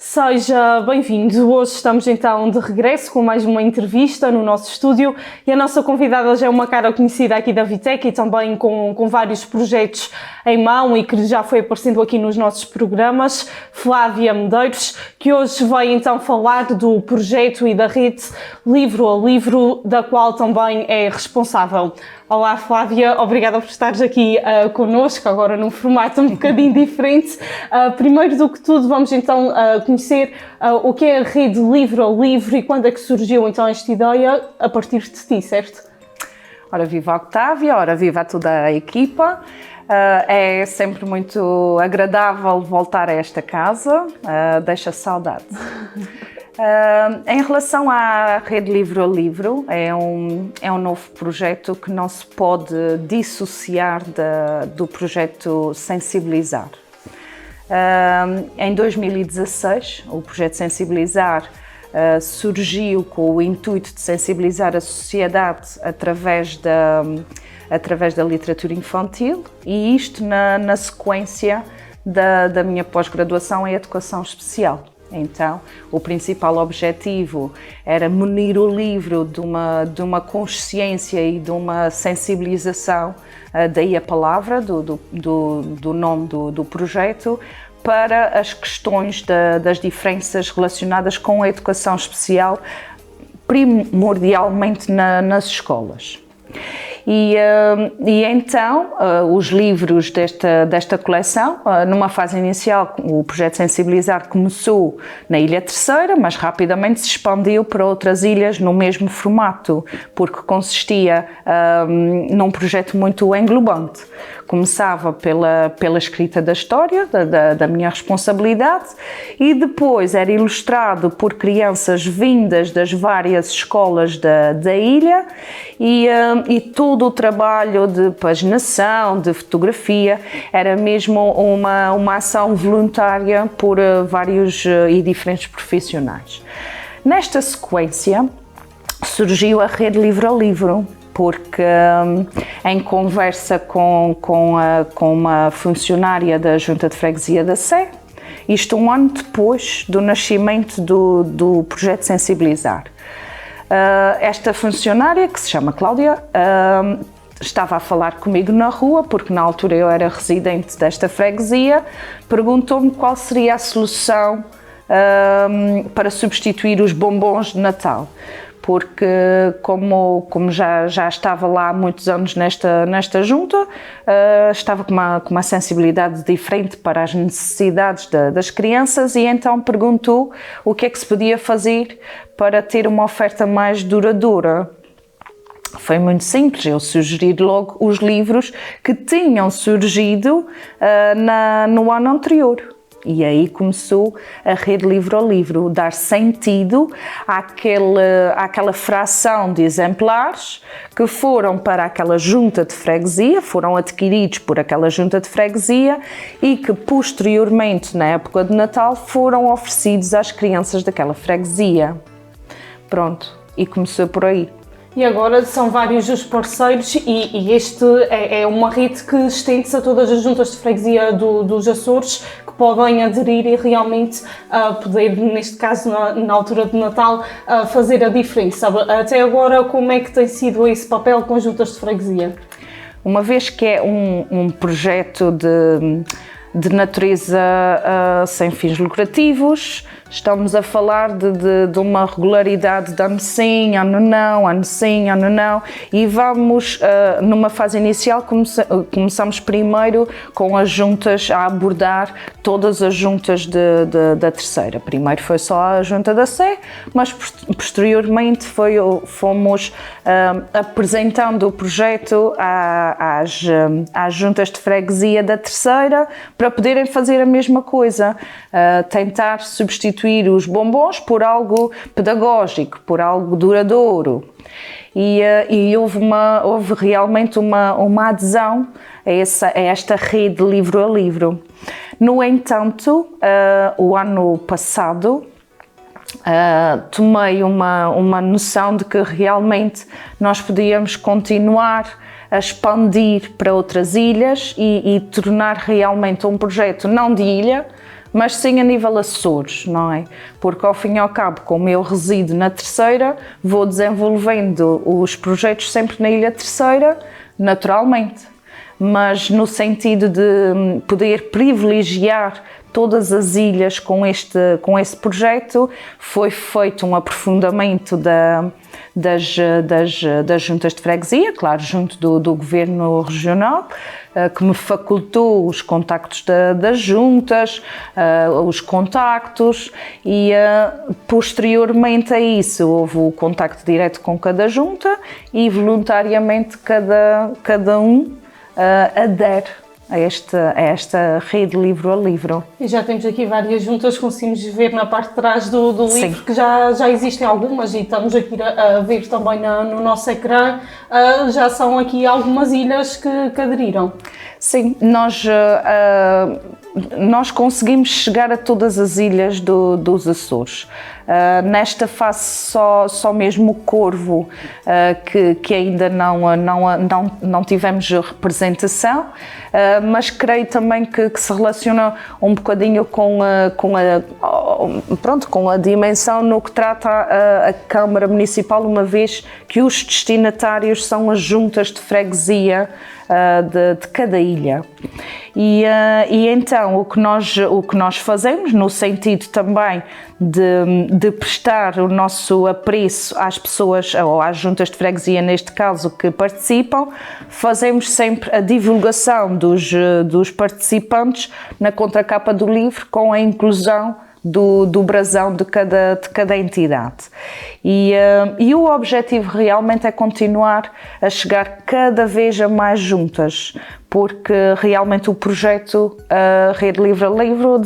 Seja bem-vindo. Hoje estamos então de regresso com mais uma entrevista no nosso estúdio e a nossa convidada já é uma cara conhecida aqui da Vitec e também com vários projetos em mão e que já foi aparecendo aqui nos nossos programas, Flávia Medeiros, que hoje vai então falar do projeto e da rede Livro a Livro, da qual também é responsável. Olá Flávia, obrigada por estares aqui connosco, agora num formato um bocadinho diferente. Primeiro do que tudo, vamos então conhecer o que é a rede Livro a Livro e quando é que surgiu então esta ideia a partir de ti, certo? Ora, viva a Octávia, ora, viva toda a equipa. É sempre muito agradável voltar a esta casa, deixa saudade. Em relação à rede Livro a Livro, é um novo projeto que não se pode dissociar do projeto Sensibilizar. Em 2016, o projeto Sensibilizar surgiu com o intuito de sensibilizar a sociedade através da literatura infantil e isto na sequência da minha pós-graduação em Educação Especial. Então, o principal objetivo era munir o livro de uma consciência e de uma sensibilização, daí a palavra do nome do projeto, para as questões das diferenças relacionadas com a educação especial, primordialmente nas escolas. E então, os livros desta coleção, numa fase inicial, o projeto Sensibilizar começou na Ilha Terceira, mas rapidamente se expandiu para outras ilhas no mesmo formato, porque consistia num projeto muito englobante. Começava pela escrita da história, da minha responsabilidade, e depois era ilustrado por crianças vindas das várias escolas da ilha e todo o trabalho de paginação, de fotografia, era mesmo uma ação voluntária por vários e diferentes profissionais. Nesta sequência surgiu a rede Livro a Livro, porque em conversa com uma funcionária da Junta de Freguesia da Sé, isto um ano depois do nascimento do projeto Sensibilizar. Esta funcionária, que se chama Cláudia, estava a falar comigo na rua, porque na altura eu era residente desta freguesia, perguntou-me qual seria a solução para substituir os bombons de Natal. Porque como já estava lá há muitos anos nesta junta, estava com uma sensibilidade diferente para as necessidades das crianças e então perguntou o que é que se podia fazer para ter uma oferta mais duradoura. Foi muito simples, eu sugeri logo os livros que tinham surgido no ano anterior. E aí começou a rede Livro a Livro, dar sentido àquela fração de exemplares que foram para aquela junta de freguesia, foram adquiridos por aquela junta de freguesia e que posteriormente, na época de Natal, foram oferecidos às crianças daquela freguesia. Pronto, e começou por aí. E agora são vários os parceiros e este é uma rede que estende-se a todas as juntas de freguesia dos Açores que podem aderir e realmente poder, neste caso na altura de Natal, fazer a diferença. Até agora, como é que tem sido esse papel com as juntas de freguesia? Uma vez que é um projeto de natureza sem fins lucrativos, estamos a falar de uma regularidade de ano sim, ano não, e vamos, numa fase inicial, começamos primeiro com as juntas a abordar todas as juntas da Terceira. Primeiro foi só a junta da Sé, mas posteriormente fomos apresentando o projeto às juntas de freguesia da Terceira para poderem fazer a mesma coisa, tentar substituir os bombons por algo pedagógico, por algo duradouro. E houve realmente uma adesão a esta rede Livro a Livro. No entanto, o ano passado, tomei uma noção de que realmente nós podíamos continuar a expandir para outras ilhas e tornar realmente um projeto não de ilha, mas sim a nível Açores, não é? Porque ao fim e ao cabo, como eu resido na Terceira, vou desenvolvendo os projetos sempre na Ilha Terceira, naturalmente, mas no sentido de poder privilegiar todas as ilhas com esse projeto, foi feito um aprofundamento das juntas de freguesia, claro, junto do governo regional, que me facultou os contactos das juntas, os contactos, e posteriormente a isso houve o contacto direto com cada junta e voluntariamente cada um adere a esta rede livro a livro. E já temos aqui várias juntas, conseguimos ver na parte de trás do livro que já existem algumas, e estamos aqui a ver também no nosso ecrã, já são aqui algumas ilhas que aderiram. Sim, nós conseguimos chegar a todas as ilhas dos Açores. Nesta fase só mesmo o Corvo, que ainda não tivemos representação, mas creio também que se relaciona um bocadinho com a dimensão no que trata a Câmara Municipal, uma vez que os destinatários são as juntas de freguesia de cada ilha. E então o que nós fazemos, no sentido também de prestar o nosso apreço às pessoas, ou às juntas de freguesia neste caso, que participam, fazemos sempre a divulgação dos participantes na contracapa do livro, com a inclusão do brasão de cada entidade. E o objetivo realmente é continuar a chegar cada vez a mais juntas, porque realmente o projeto Rede Livre a Livro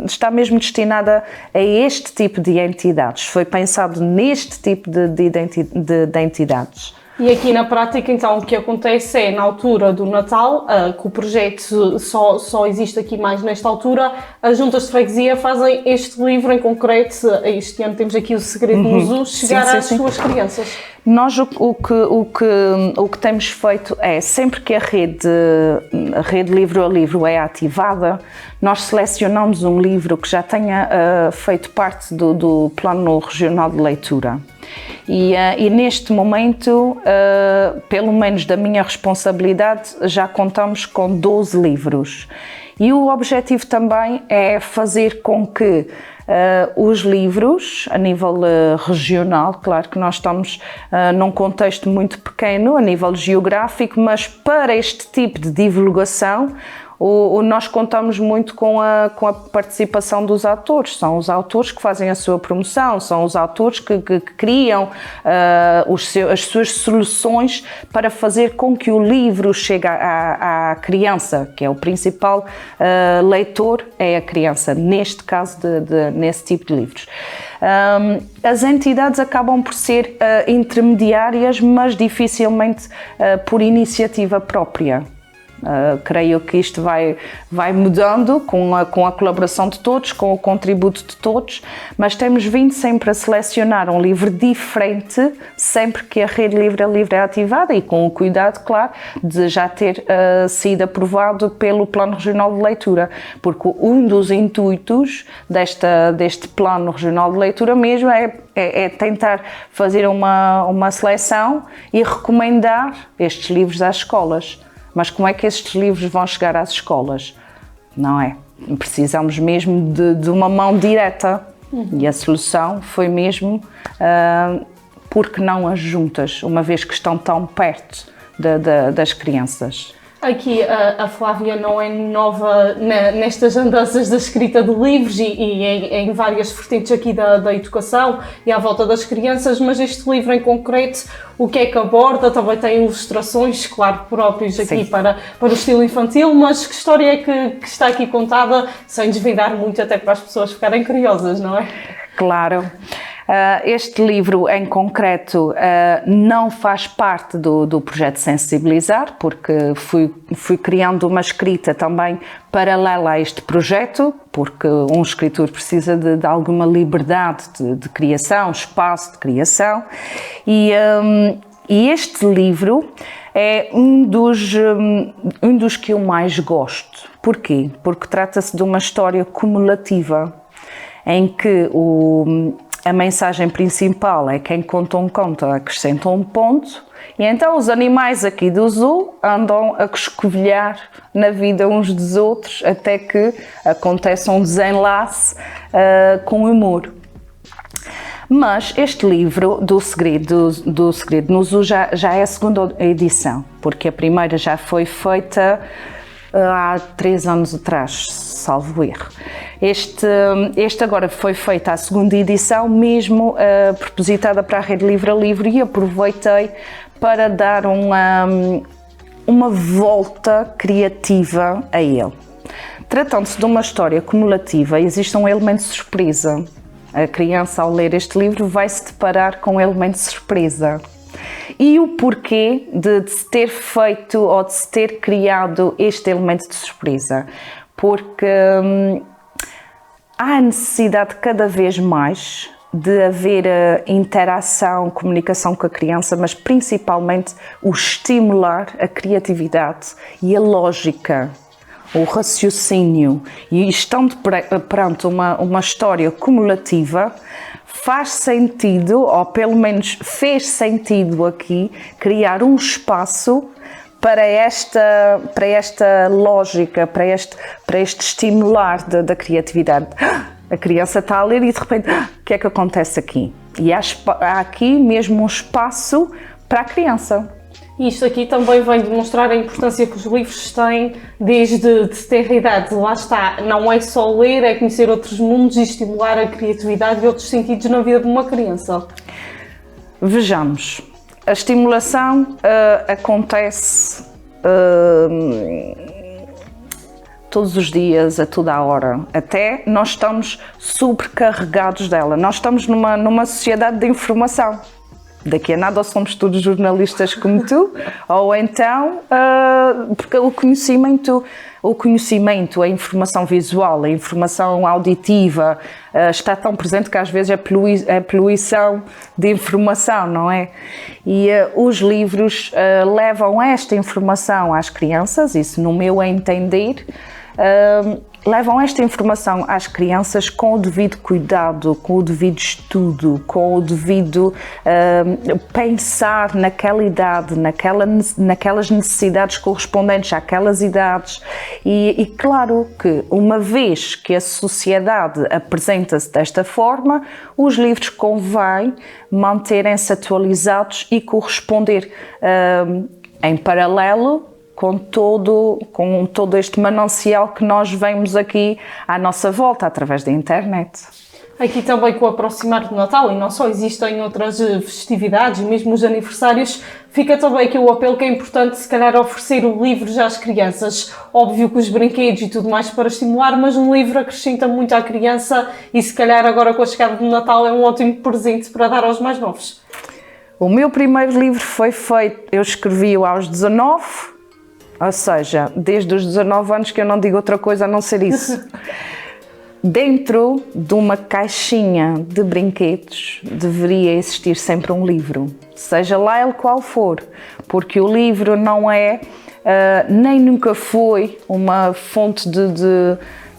está mesmo destinada a este tipo de entidades, foi pensado neste tipo de entidades. E aqui na prática, então, o que acontece é, na altura do Natal, que o projeto só existe aqui mais nesta altura, as juntas de freguesia fazem este livro em concreto. Este ano temos aqui o Segredo do Muso, chegar às suas crianças. Nós o que temos feito é, sempre que a rede Livro a Livro é ativada, nós selecionamos um livro que já tenha feito parte do Plano Regional de Leitura. E neste momento, pelo menos da minha responsabilidade, já contamos com 12 livros. E o objetivo também é fazer com que os livros, a nível regional, claro que nós estamos num contexto muito pequeno, a nível geográfico, mas para este tipo de divulgação, nós contamos muito com a participação dos autores. São os autores que fazem a sua promoção, são os autores que criam as suas soluções para fazer com que o livro chegue à criança, que é o principal leitor, é a criança, neste caso, nesse tipo de livros. As entidades acabam por ser intermediárias, mas dificilmente por iniciativa própria. Creio que isto vai mudando com a colaboração de todos, com o contributo de todos, mas temos vindo sempre a selecionar um livro diferente sempre que a Rede Livre a Livre é ativada, e com o cuidado, claro, de já ter sido aprovado pelo Plano Regional de Leitura, porque um dos intuitos deste Plano Regional de Leitura mesmo é tentar fazer uma seleção e recomendar estes livros às escolas. Mas como é que estes livros vão chegar às escolas? Não é? Precisamos mesmo de uma mão direta. E a solução foi mesmo, porque não as juntas, uma vez que estão tão perto das crianças. Aqui a Flávia não é nova nestas andanças da escrita de livros e em várias vertentes aqui da educação e à volta das crianças, mas este livro em concreto, o que é que aborda? Também tem ilustrações, claro, próprios aqui para o estilo infantil, mas que história é que está aqui contada, sem desvendar muito, até para as pessoas ficarem curiosas, não é? Claro. Este livro em concreto não faz parte do projeto Sensibilizar, porque fui criando uma escrita também paralela a este projeto, porque um escritor precisa de alguma liberdade de criação, espaço de criação, e este livro é um dos que eu mais gosto. Porquê? Porque trata-se de uma história cumulativa, em que a mensagem principal é quem conta um conto acrescenta um ponto, e então os animais aqui do zoo andam a escovilhar na vida uns dos outros até que aconteça um desenlace com humor. Mas este livro do Segredo no Zoo já é a segunda edição, porque a primeira já foi feita há 3 anos atrás, salvo erro. Este agora foi feita a segunda edição, mesmo propositada para a Rede Livre a Livre, e aproveitei para dar uma volta criativa a ele. Tratando-se de uma história cumulativa, existe um elemento de surpresa. A criança, ao ler este livro, vai se deparar com um elemento de surpresa. E o porquê de se ter feito ou de se ter criado este elemento de surpresa? Porque há a necessidade cada vez mais de haver interação, comunicação com a criança, mas principalmente o estimular a criatividade e a lógica, o raciocínio. E estando perante uma história cumulativa, faz sentido, ou pelo menos fez sentido aqui, criar um espaço para esta lógica, para este estimular da criatividade. A criança está a ler e de repente, o que é que acontece aqui? E há aqui mesmo um espaço para a criança. Isto aqui também vem demonstrar a importância que os livros têm desde de ter idade. Lá está, não é só ler, é conhecer outros mundos e estimular a criatividade e outros sentidos na vida de uma criança. Vejamos, a estimulação acontece todos os dias, a toda a hora. Até nós estamos sobrecarregados dela. Nós estamos numa sociedade de informação. Daqui a nada ou somos todos jornalistas como tu, ou então porque o conhecimento, a informação visual, a informação auditiva está tão presente que às vezes é poluição de informação, não é? E os livros levam esta informação às crianças, isso no meu entender, levam esta informação às crianças com o devido cuidado, com o devido estudo, com o devido pensar naquela idade, naquelas necessidades correspondentes àquelas idades. E claro que, uma vez que a sociedade apresenta-se desta forma, os livros convém manterem-se atualizados e corresponder em paralelo com todo este manancial que nós vemos aqui à nossa volta, através da internet. Aqui também, com o aproximar do Natal, e não só, existem outras festividades, mesmo os aniversários, fica também aqui o apelo que é importante, se calhar, oferecer o livro já às crianças. Óbvio que os brinquedos e tudo mais para estimular, mas um livro acrescenta muito à criança e, se calhar, agora com a chegada do Natal, é um ótimo presente para dar aos mais novos. O meu primeiro livro foi feito, eu escrevi-o aos 19, ou seja, desde os 19 anos que eu não digo outra coisa a não ser isso. Dentro de uma caixinha de brinquedos deveria existir sempre um livro, seja lá ele qual for, porque o livro não é, nem nunca foi uma fonte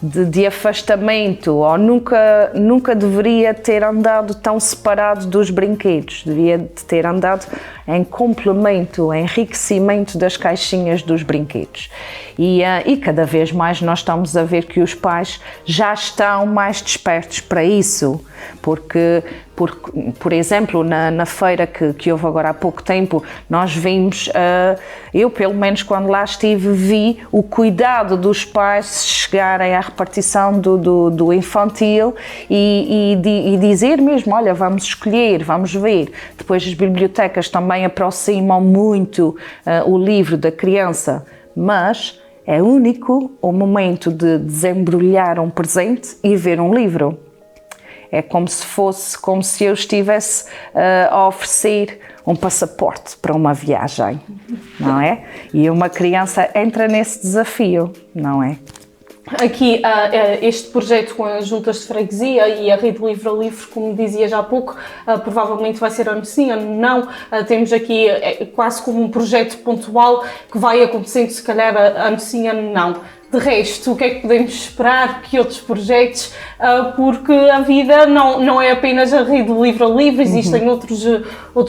de afastamento, ou nunca deveria ter andado tão separado dos brinquedos, devia ter andado em complemento, em enriquecimento das caixinhas dos brinquedos. E cada vez mais nós estamos a ver que os pais já estão mais despertos para isso, porque por exemplo, na feira que houve agora há pouco tempo, nós vimos, eu pelo menos quando lá estive, vi o cuidado dos pais chegarem à repartição do infantil e dizer mesmo, olha, vamos escolher, vamos ver. Depois as bibliotecas também aproximam muito o livro da criança, mas é único o momento de desembrulhar um presente e ver um livro. É como se eu estivesse a oferecer um passaporte para uma viagem, não é? E uma criança entra nesse desafio, não é? aqui este projeto com as juntas de freguesia e a rede Livre a Livre, como dizia já há pouco, provavelmente vai ser ano sim, ano não. Temos aqui quase como um projeto pontual que vai acontecendo, se calhar ano sim, ano não. De resto, o que é que podemos esperar? Que outros projetos? Porque a vida não é apenas a rede Livre a Livre, existem outros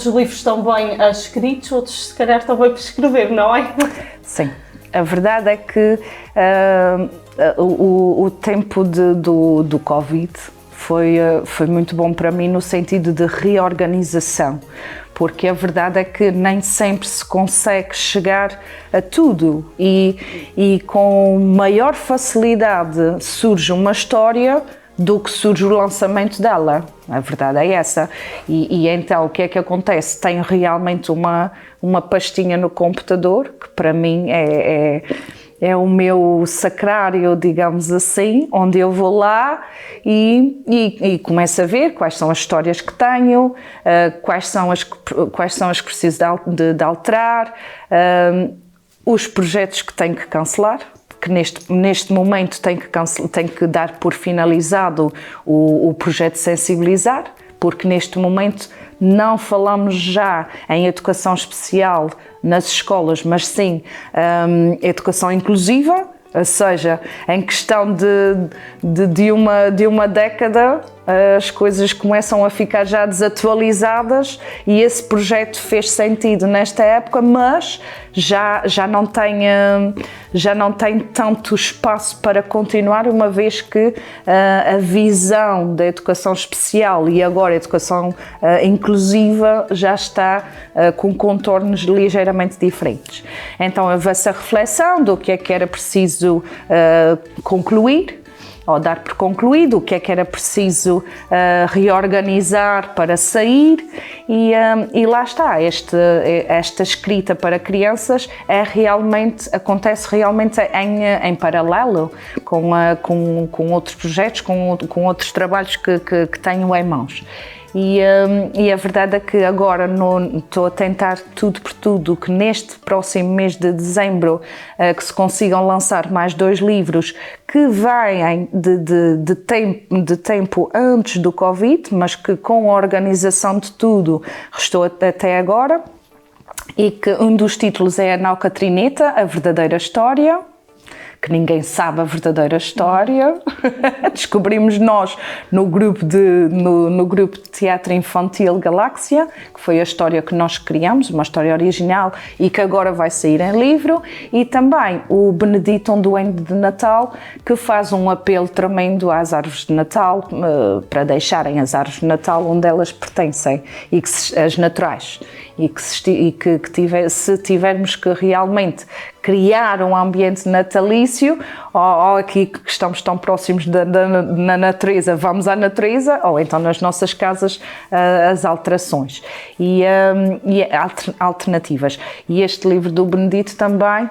livros também escritos, outros se calhar também para escrever, não é? Sim. A verdade é que o tempo do Covid foi muito bom para mim no sentido de reorganização, porque a verdade é que nem sempre se consegue chegar a tudo e com maior facilidade surge uma história do que surge o lançamento dela. A verdade é essa. E então o que é que acontece? Tenho realmente uma pastinha no computador, que para mim é o meu sacrário, digamos assim, onde eu vou lá e começo a ver quais são as histórias que tenho, quais são as que preciso de alterar, os projetos que tenho que cancelar, que neste momento tenho que dar por finalizado o projeto Sensibilizar, porque neste momento não falamos já em educação especial nas escolas, mas sim educação inclusiva, ou seja, em questão de uma década as coisas começam a ficar já desatualizadas e esse projeto fez sentido nesta época, mas já não tem tanto espaço para continuar, uma vez que a visão da educação especial e agora a educação inclusiva já está com contornos ligeiramente diferentes. Então houve essa reflexão do que é que era preciso concluir, ou dar por concluído, o que é que era preciso reorganizar para sair e lá está, esta escrita para crianças acontece realmente em paralelo com outros projetos, com outros trabalhos que tenho em mãos. E a verdade é que agora estou a tentar tudo por tudo que neste próximo mês de dezembro que se consigam lançar mais 2 livros que vêm de tempo antes do Covid, mas que com a organização de tudo restou até agora, e que um dos títulos é A Nau Catrineta, a verdadeira história, que ninguém sabe a verdadeira história. Descobrimos nós no grupo de teatro infantil Galáxia, que foi a história que nós criamos, uma história original e que agora vai sair em livro, e também o Benedito, um Duende de Natal, que faz um apelo tremendo às árvores de Natal, para deixarem as árvores de Natal onde elas pertencem, e as naturais, e que se tivermos que realmente criar um ambiente natalício, ou aqui que estamos tão próximos na natureza, vamos à natureza, ou então nas nossas casas as alterações e alternativas. E este livro do Benedito também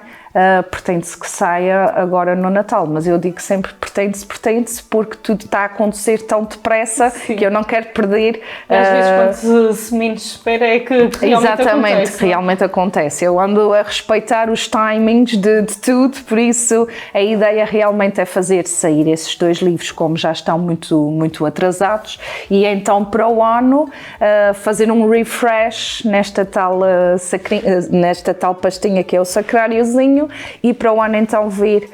pretende-se que saia agora no Natal, mas eu digo sempre pretende-se porque tudo está a acontecer tão depressa. Sim. Que eu não quero perder. Às vezes quando se menos espera é que realmente exatamente, acontece. Realmente acontece. Eu ando a respeitar os timings de tudo, por isso a ideia realmente é fazer sair esses 2 livros como já estão muito atrasados, e então para o ano fazer um refresh nesta tal pastinha que é o sacráriozinho, e para o ano então ver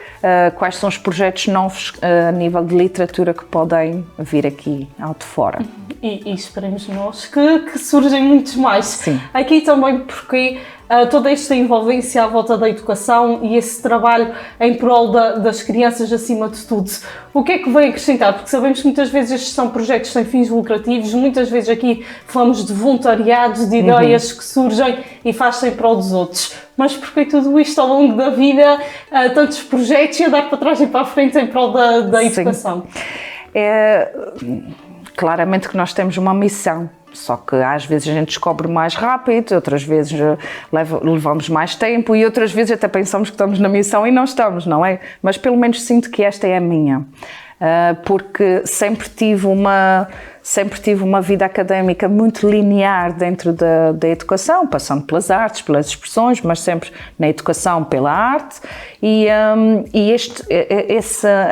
quais são os projetos novos a nível de literatura que podem vir aqui ao de fora. E esperemos nós que surgem muitos mais. Sim. Aqui também porque toda esta envolvência à volta da educação e esse trabalho em prol das crianças acima de tudo, o que é que vem acrescentar? Porque sabemos que muitas vezes estes são projetos sem fins lucrativos, muitas vezes aqui falamos de voluntariado, de ideias que surgem e fazem em prol dos outros. Mas porque tudo isto ao longo da vida, tantos projetos e andar para trás e para a frente em prol da educação? Claramente que nós temos uma missão, só que às vezes a gente descobre mais rápido, outras vezes levamos mais tempo e outras vezes até pensamos que estamos na missão e não estamos, não é? Mas pelo menos sinto que esta é a minha. porque sempre tive uma vida académica muito linear dentro da educação, passando pelas artes, pelas expressões, mas sempre na educação pela arte, e a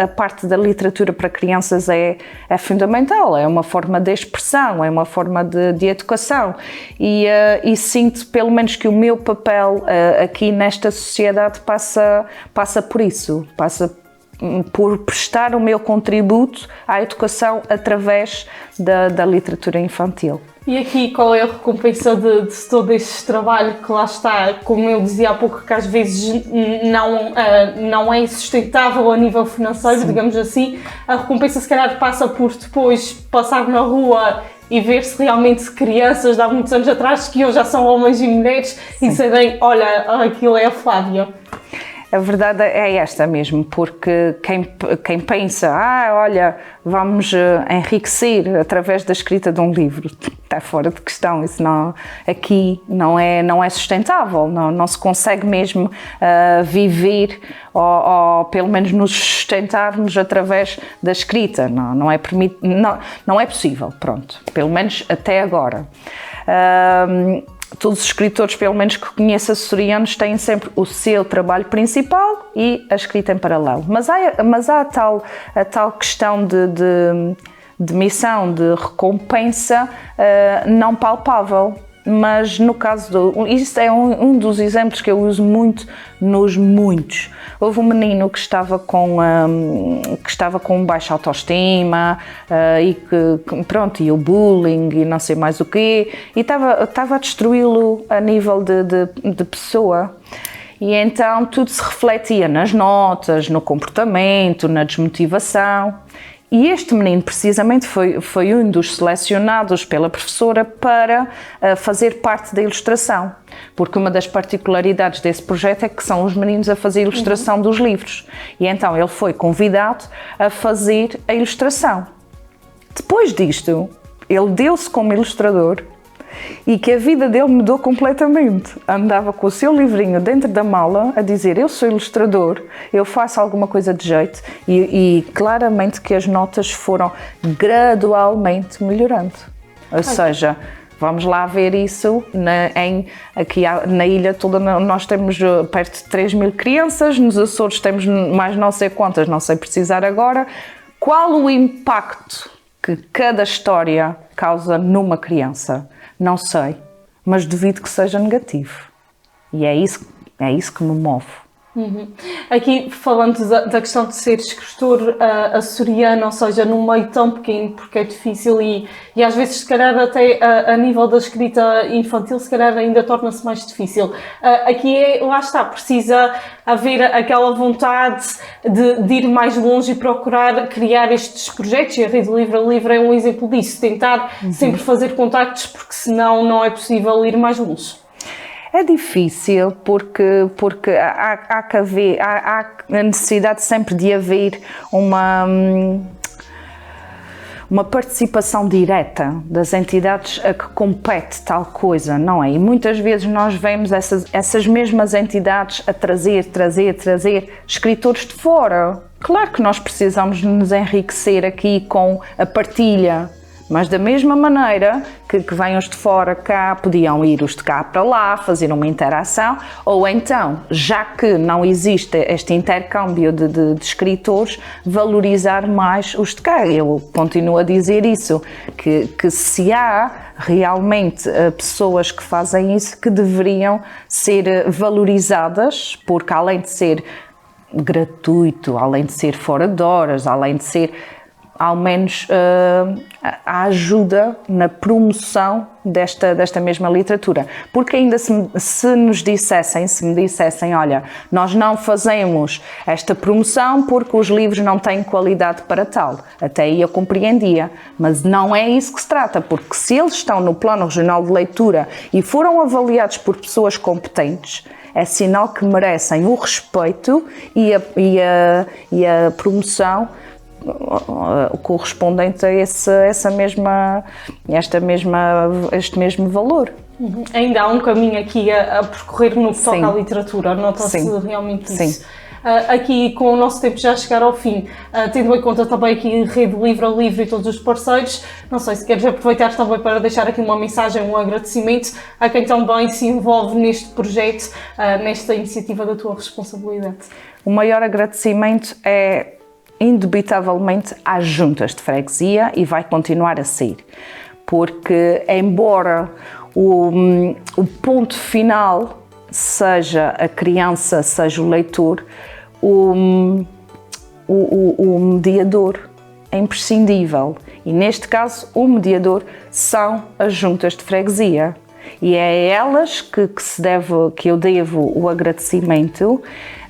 parte da literatura para crianças é fundamental, é uma forma de expressão, é uma forma de educação, e sinto pelo menos que o meu papel aqui nesta sociedade passa por isso, passa por prestar o meu contributo à educação através da literatura infantil. E aqui qual é a recompensa de todo este trabalho que lá está, como eu dizia há pouco, que às vezes não é sustentável a nível financeiro, sim, digamos assim, a recompensa se calhar passa por depois passar na rua e ver se realmente crianças de há muitos anos atrás, que hoje já são homens e mulheres, sim, e dizerem, olha, aquilo é a Flávia. A verdade é esta mesmo, porque quem pensa, olha, vamos enriquecer através da escrita de um livro, está fora de questão, isso aqui não é sustentável, não se consegue mesmo viver ou pelo menos nos sustentarmos através da escrita, não é possível, pronto, pelo menos até agora. Todos os escritores, pelo menos que conheço açorianos, têm sempre o seu trabalho principal e a escrita em paralelo. Mas há a tal questão de missão, de recompensa não palpável. Mas no caso isto é um dos exemplos que eu uso muito nos muitos. Houve um menino que estava com baixa autoestima e o bullying e não sei mais o quê, e estava a destruí-lo a nível de pessoa. E então tudo se refletia nas notas, no comportamento, na desmotivação. E este menino precisamente foi um dos selecionados pela professora para fazer parte da ilustração, porque uma das particularidades desse projeto é que são os meninos a fazer a ilustração dos livros, e então ele foi convidado a fazer a ilustração. Depois disto, ele deu-se como ilustrador, e que a vida dele mudou completamente. Andava com o seu livrinho dentro da mala a dizer, eu sou ilustrador, eu faço alguma coisa de jeito, e claramente que as notas foram gradualmente melhorando. Ou seja, vamos lá ver isso, aqui na ilha toda nós temos perto de 3.000 crianças, nos Açores temos mais não sei quantas, não sei precisar agora. Qual o impacto que cada história causa numa criança? Não sei, mas duvido que seja negativo. E é isso que me move. Aqui, falando da questão de ser escritor açoriano, ou seja, num meio tão pequeno, porque é difícil e às vezes, se calhar, até a nível da escrita infantil, se calhar ainda torna-se mais difícil. Aqui lá está, precisa haver aquela vontade de ir mais longe e procurar criar estes projetos, e a Rede Livre é um exemplo disso, tentar sempre fazer contactos, porque senão não é possível ir mais longe. É difícil porque há a necessidade sempre de haver uma participação direta das entidades a que compete tal coisa, não é? E muitas vezes nós vemos essas mesmas entidades a trazer escritores de fora. Claro que nós precisamos nos enriquecer aqui com a partilha, mas da mesma maneira que vêm os de fora cá, podiam ir os de cá para lá, fazer uma interação, ou então, já que não existe este intercâmbio de escritores, valorizar mais os de cá. Eu continuo a dizer isso, que se há realmente pessoas que fazem isso, que deveriam ser valorizadas, porque além de ser gratuito, além de ser fora de horas, além de ser ao menos a ajuda na promoção desta mesma literatura. Porque ainda se me dissessem, olha, nós não fazemos esta promoção porque os livros não têm qualidade para tal, até aí eu compreendia, mas não é isso que se trata, porque se eles estão no Plano Regional de Leitura e foram avaliados por pessoas competentes, é sinal que merecem o respeito e a promoção correspondente a este mesmo valor. Ainda há um caminho aqui a percorrer no que toca à literatura, nota-se realmente isso. aqui com o nosso tempo já a chegar ao fim, tendo em conta também aqui a Rede Livre a Livre e todos os parceiros, não sei se queres aproveitar também para deixar aqui uma mensagem, um agradecimento a quem também se envolve neste projeto, nesta iniciativa da tua responsabilidade. O maior agradecimento é indubitavelmente às juntas de freguesia e vai continuar a ser, porque embora o ponto final seja a criança, seja o leitor, o mediador é imprescindível e neste caso o mediador são as juntas de freguesia. E é a elas que eu devo o agradecimento,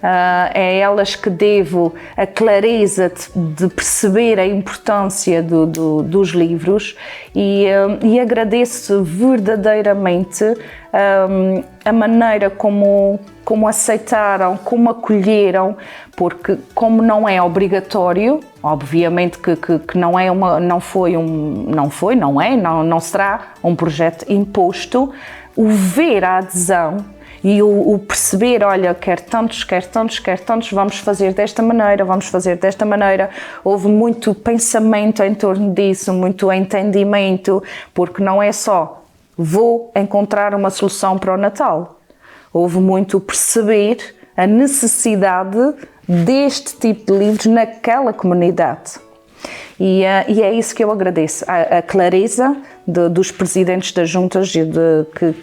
é a elas que devo a clareza de perceber a importância dos livros e agradeço verdadeiramente a maneira como aceitaram, como acolheram, porque como não é obrigatório, obviamente que não será um projeto imposto, o ver a adesão e o perceber, olha, quer tantos, vamos fazer desta maneira, houve muito pensamento em torno disso, muito entendimento, porque não é só vou encontrar uma solução para o Natal. Houve muito perceber a necessidade deste tipo de livros naquela comunidade. E é isso que eu agradeço, a clareza dos presidentes das juntas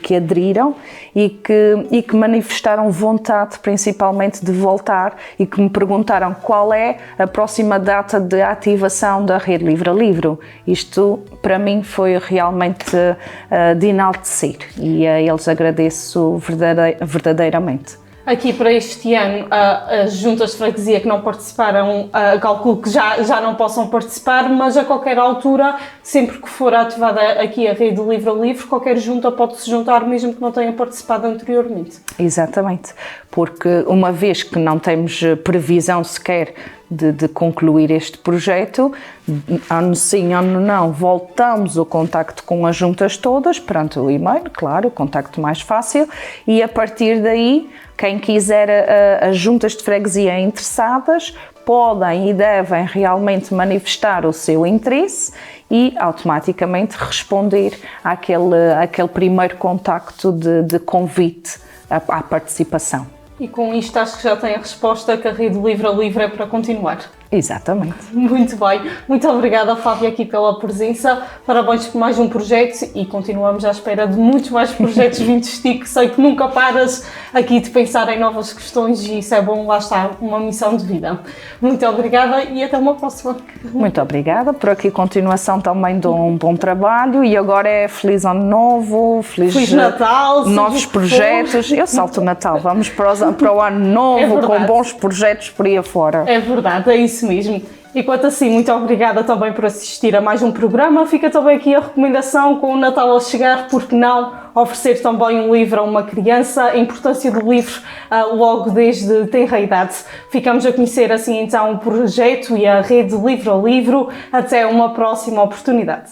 que aderiram e que manifestaram vontade principalmente de voltar e que me perguntaram qual é a próxima data de ativação da Rede Livre a Livro. Isto para mim foi realmente de enaltecer e a eles agradeço verdadeiramente. Aqui para este ano, as juntas de freguesia que não participaram, calculo que já não possam participar, mas a qualquer altura, sempre que for ativada aqui a Rede Livre a Livre, qualquer junta pode se juntar, mesmo que não tenha participado anteriormente. Exatamente, porque uma vez que não temos previsão sequer de concluir este projeto, ano sim, ano não, voltamos o contacto com as juntas todas, perante o e-mail, claro, o contacto mais fácil, e a partir daí, quem quiser as juntas de freguesia interessadas, podem e devem realmente manifestar o seu interesse e automaticamente responder àquele primeiro contacto de convite à participação. E com isto acho que já tem a resposta que a Rede Livre a Livre é para continuar. Exatamente. Muito bem. Muito obrigada, Fábia, aqui pela presença. Parabéns por mais um projeto e continuamos à espera de muitos mais projetos vindos de ti, que sei que nunca paras aqui de pensar em novas questões e isso é bom, lá está, uma missão de vida. Muito obrigada e até uma próxima. Muito obrigada. Por aqui continuação também de um bom trabalho e agora é Feliz Ano Novo, Feliz Natal, novos projetos. Eu salto o Natal, vamos para o Ano Novo com bons projetos por aí afora. É verdade, é isso mesmo. E quanto assim, muito obrigada também por assistir a mais um programa. Fica também aqui a recomendação, com o Natal a chegar, porque não oferecer também um livro a uma criança, a importância do livro logo desde tenra idade. Ficamos a conhecer assim então o projeto e a Rede Livre ao Livro. Até uma próxima oportunidade.